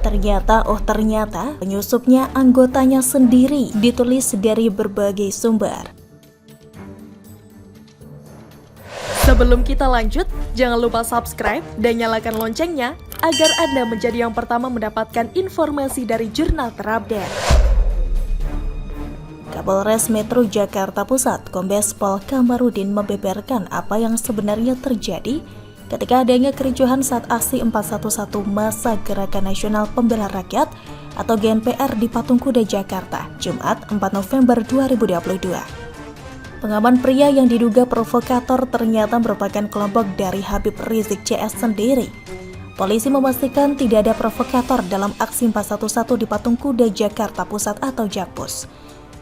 Ternyata penyusupnya anggotanya sendiri, ditulis dari berbagai sumber. Sebelum kita lanjut, jangan lupa subscribe dan nyalakan loncengnya agar Anda menjadi yang pertama mendapatkan informasi dari jurnal terupdate. Kapolres Metro Jakarta Pusat, Kombes Pol Kamarudin membeberkan apa yang sebenarnya terjadi ketika adanya kericuhan saat aksi 411 Masa Gerakan Nasional Pembela Rakyat atau GNPR di Patung Kuda, Jakarta, Jumat 4 November 2022. Pengaman pria yang diduga provokator ternyata merupakan kelompok dari Habib Rizik CS sendiri. Polisi memastikan tidak ada provokator dalam aksi 411 di Patung Kuda Jakarta Pusat atau Jakpus.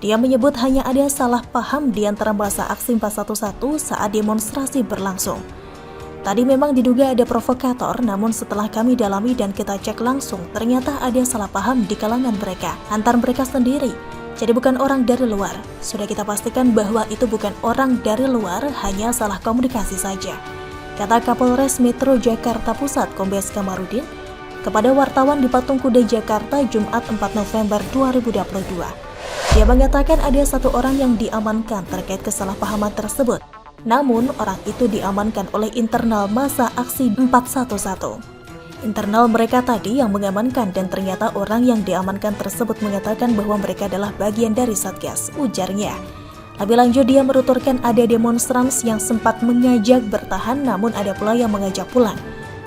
Dia menyebut hanya ada salah paham di antara masa aksi 411 saat demonstrasi berlangsung. Tadi memang diduga ada provokator, namun setelah kami dalami dan kita cek langsung, ternyata ada salah paham di kalangan mereka, antar mereka sendiri. Jadi bukan orang dari luar. Sudah kita pastikan bahwa itu bukan orang dari luar, hanya salah komunikasi saja, kata Kapolres Metro Jakarta Pusat, Kombes Kamarudin, kepada wartawan di Patung Kuda Jakarta Jumat 4 November 2022. Dia mengatakan ada satu orang yang diamankan terkait kesalahpahaman tersebut. Namun, orang itu diamankan oleh internal masa aksi 411. Internal mereka tadi yang mengamankan, dan ternyata orang yang diamankan tersebut mengatakan bahwa mereka adalah bagian dari Satgas, ujarnya. Lebih lanjut, dia menuturkan ada demonstran yang sempat mengajak bertahan, namun ada pula yang mengajak pulang.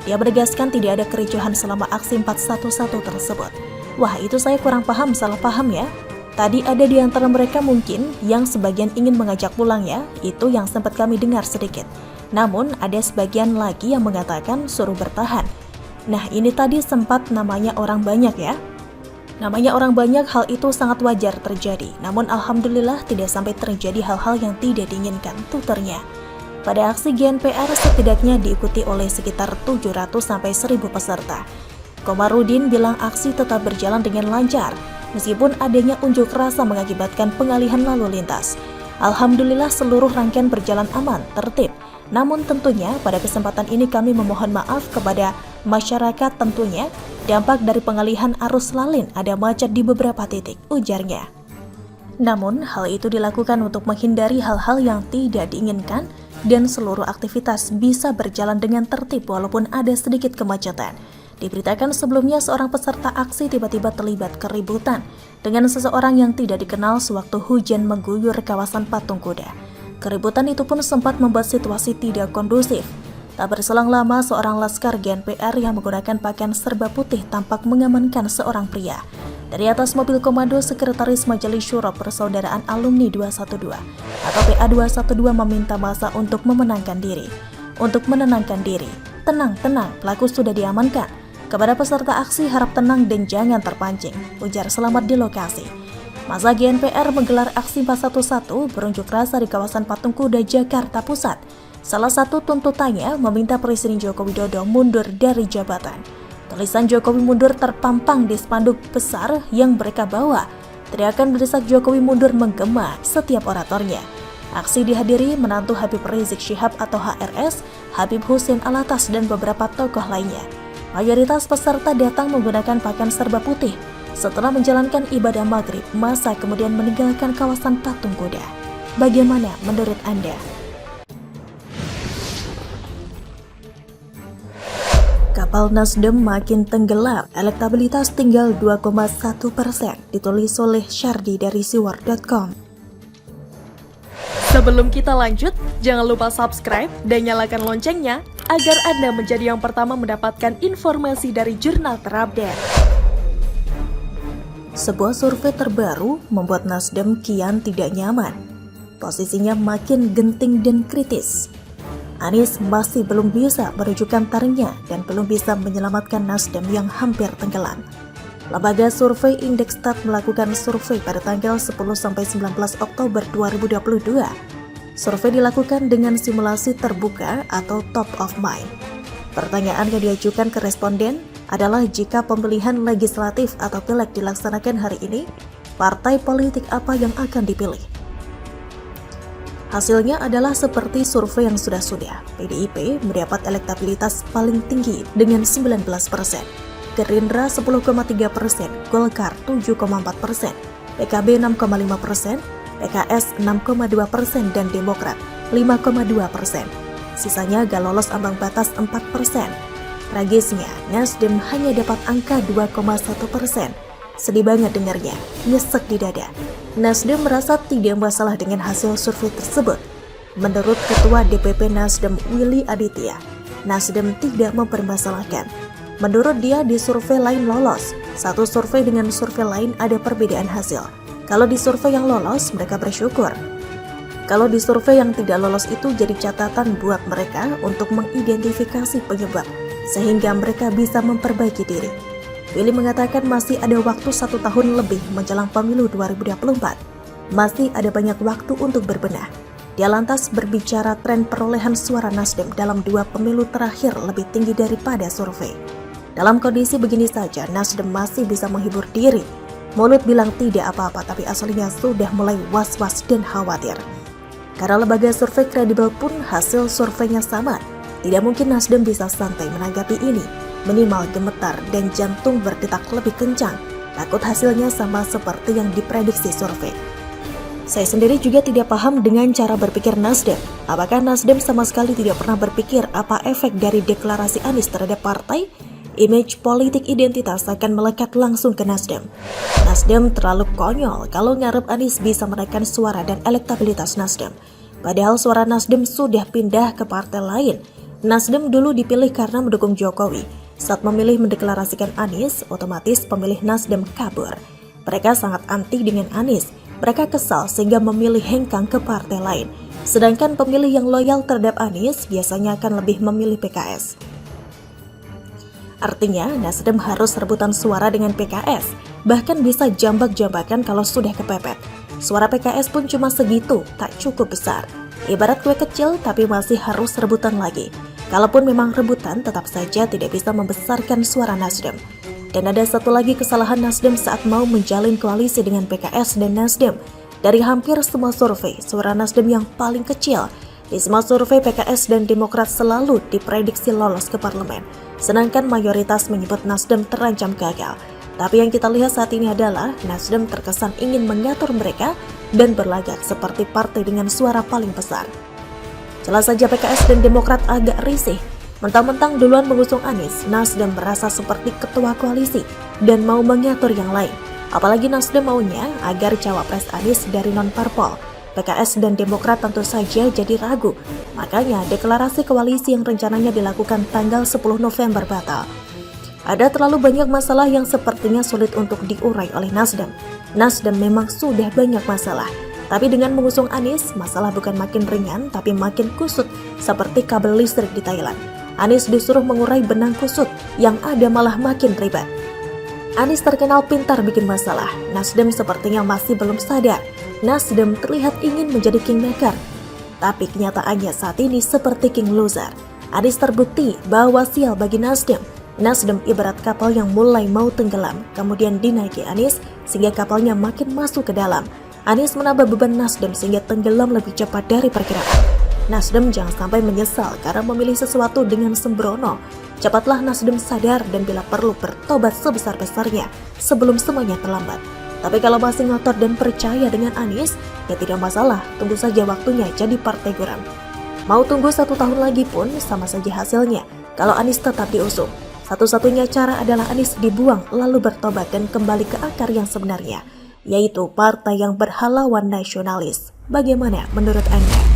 Dia menegaskan tidak ada kericuhan selama aksi 411 tersebut. Wah, itu saya kurang paham, salah paham ya. Tadi ada di antara mereka mungkin yang sebagian ingin mengajak pulang ya, itu yang sempat kami dengar sedikit. Namun ada sebagian lagi yang mengatakan suruh bertahan. Nah, ini tadi sempat namanya orang banyak ya. Namanya orang banyak, hal itu sangat wajar terjadi. Namun alhamdulillah tidak sampai terjadi hal-hal yang tidak diinginkan, tuturnya. Pada aksi GNPR setidaknya diikuti oleh sekitar 700-1000 peserta. Kamarudin bilang aksi tetap berjalan dengan lancar, meskipun adanya unjuk rasa mengakibatkan pengalihan lalu lintas. Alhamdulillah seluruh rangkaian berjalan aman, tertib. Namun tentunya pada kesempatan ini kami memohon maaf kepada masyarakat, tentunya dampak dari pengalihan arus lalin ada macet di beberapa titik, ujarnya. Namun hal itu dilakukan untuk menghindari hal-hal yang tidak diinginkan dan seluruh aktivitas bisa berjalan dengan tertib walaupun ada sedikit kemacetan. Diberitakan sebelumnya seorang peserta aksi tiba-tiba terlibat keributan dengan seseorang yang tidak dikenal sewaktu hujan mengguyur kawasan Patung Kuda. Keributan itu pun sempat membuat situasi tidak kondusif. Tak berselang lama, seorang laskar GNPR yang menggunakan pakaian serba putih tampak mengamankan seorang pria. Dari atas mobil komando, Sekretaris Majelis Syuro Persaudaraan Alumni 212 atau PA212 meminta massa untuk menenangkan diri. Tenang, pelaku sudah diamankan. Kepada peserta aksi harap tenang dan jangan terpancing, ujar selamat di lokasi. Masa GNPR menggelar aksi 411 berunjuk rasa di kawasan Patung Kuda Jakarta Pusat. Salah satu tuntutannya meminta Presiden Joko Widodo mundur dari jabatan. Tulisan Jokowi mundur terpampang di spanduk besar yang mereka bawa. Teriakan mendesak Jokowi mundur menggema setiap oratornya. Aksi dihadiri menantu Habib Rizik Syihab atau HRS, Habib Hussein Alatas, dan beberapa tokoh lainnya. Mayoritas peserta datang menggunakan pakaian serba putih. Setelah menjalankan ibadah maghrib, massa kemudian meninggalkan kawasan Patung Kuda. Bagaimana menurut Anda? Kapal Nasdem makin tenggelam, elektabilitas tinggal 2,1%, ditulis oleh Syardi dari siwar.com. Sebelum kita lanjut, jangan lupa subscribe dan nyalakan loncengnya agar Anda menjadi yang pertama mendapatkan informasi dari jurnal terupdate. Sebuah survei terbaru membuat Nasdem kian tidak nyaman. Posisinya makin genting dan kritis. Anies masih belum bisa menunjukkan taringnya dan belum bisa menyelamatkan Nasdem yang hampir tenggelam. Lembaga survei Indekstat melakukan survei pada tanggal 10-19 Oktober 2022. Survei dilakukan dengan simulasi terbuka atau top of mind. Pertanyaan yang diajukan ke responden adalah jika pemilihan legislatif atau pileg dilaksanakan hari ini, partai politik apa yang akan dipilih? Hasilnya adalah seperti survei yang sudah-sudah. PDIP mendapat elektabilitas paling tinggi dengan 19%. Gerindra 10,3%, Golkar 7,4%, PKB 6,5%, PKS 6,2%, dan Demokrat 5,2%. Sisanya gak lolos ambang batas 4%. Tragisnya, Nasdem hanya dapat angka 2,1%. Sedih banget dengarnya, nyesek di dada. Nasdem merasa tidak masalah dengan hasil survei tersebut. Menurut Ketua DPP Nasdem Willy Aditya, Nasdem tidak mempermasalahkan. Menurut dia di survei lain lolos, satu survei dengan survei lain ada perbedaan hasil. Kalau di survei yang lolos, mereka bersyukur. Kalau di survei yang tidak lolos itu jadi catatan buat mereka untuk mengidentifikasi penyebab, sehingga mereka bisa memperbaiki diri. Willy mengatakan masih ada waktu 1 tahun lebih menjelang pemilu 2024. Masih ada banyak waktu untuk berbenah. Dia lantas berbicara tren perolehan suara Nasdem dalam 2 pemilu terakhir lebih tinggi daripada survei. Dalam kondisi begini saja, Nasdem masih bisa menghibur diri. Mulut bilang tidak apa-apa, tapi aslinya sudah mulai was-was dan khawatir. Karena lembaga survei kredibel pun hasil surveinya sama, tidak mungkin Nasdem bisa santai menanggapi ini. Minimal gemetar dan jantung berdetak lebih kencang, takut hasilnya sama seperti yang diprediksi survei. Saya sendiri juga tidak paham dengan cara berpikir Nasdem. Apakah Nasdem sama sekali tidak pernah berpikir apa efek dari deklarasi Anies terhadap partai? Image politik identitas akan melekat langsung ke Nasdem. Nasdem terlalu konyol kalau ngarep Anies bisa menaikkan suara dan elektabilitas Nasdem. Padahal suara Nasdem sudah pindah ke partai lain. Nasdem dulu dipilih karena mendukung Jokowi. Saat memilih mendeklarasikan Anies, otomatis pemilih Nasdem kabur. Mereka sangat anti dengan Anies. Mereka kesal sehingga memilih hengkang ke partai lain. Sedangkan pemilih yang loyal terhadap Anies biasanya akan lebih memilih PKS. Artinya, Nasdem harus rebutan suara dengan PKS. Bahkan bisa jambak-jambakan kalau sudah kepepet. Suara PKS pun cuma segitu, tak cukup besar. Ibarat kue kecil tapi masih harus rebutan lagi. Kalaupun memang rebutan, tetap saja tidak bisa membesarkan suara Nasdem. Dan ada satu lagi kesalahan Nasdem saat mau menjalin koalisi dengan PKS dan Nasdem. Dari hampir semua survei, suara Nasdem yang paling kecil. Di semua survei PKS dan Demokrat selalu diprediksi lolos ke parlemen. Sedangkan mayoritas menyebut Nasdem terancam gagal. Tapi yang kita lihat saat ini adalah Nasdem terkesan ingin mengatur mereka dan berlagak seperti partai dengan suara paling besar. Jelas saja PKS dan Demokrat agak risih. Mentang-mentang duluan mengusung Anies, Nasdem merasa seperti ketua koalisi dan mau mengatur yang lain. Apalagi Nasdem maunya agar cawapres Anies dari non-parpol. PKS dan Demokrat tentu saja jadi ragu. Makanya deklarasi koalisi yang rencananya dilakukan tanggal 10 November batal. Ada terlalu banyak masalah yang sepertinya sulit untuk diurai oleh Nasdem. Nasdem memang sudah banyak masalah. Tapi dengan mengusung Anies, masalah bukan makin ringan, tapi makin kusut, seperti kabel listrik di Thailand. Anies disuruh mengurai benang kusut, yang ada malah makin ribet. Anies terkenal pintar bikin masalah, Nasdem sepertinya masih belum sadar. Nasdem terlihat ingin menjadi kingmaker, tapi kenyataannya saat ini seperti king loser. Anies terbukti bahwa sial bagi Nasdem. Nasdem ibarat kapal yang mulai mau tenggelam, kemudian dinaiki Anies, sehingga kapalnya makin masuk ke dalam. Anies menambah beban Nasdem sehingga tenggelam lebih cepat dari perkiraan. Nasdem jangan sampai menyesal karena memilih sesuatu dengan sembrono. Cepatlah Nasdem sadar dan bila perlu bertobat sebesar-besarnya sebelum semuanya terlambat. Tapi kalau masih ngotot dan percaya dengan Anies, ya tidak masalah, tunggu saja waktunya jadi partai geram. Mau tunggu 1 tahun lagi pun sama saja hasilnya kalau Anies tetap diusung. Satu-satunya cara adalah Anies dibuang lalu bertobat dan kembali ke akar yang sebenarnya, yaitu partai yang berhalauan nasionalis. Bagaimana menurut Anda?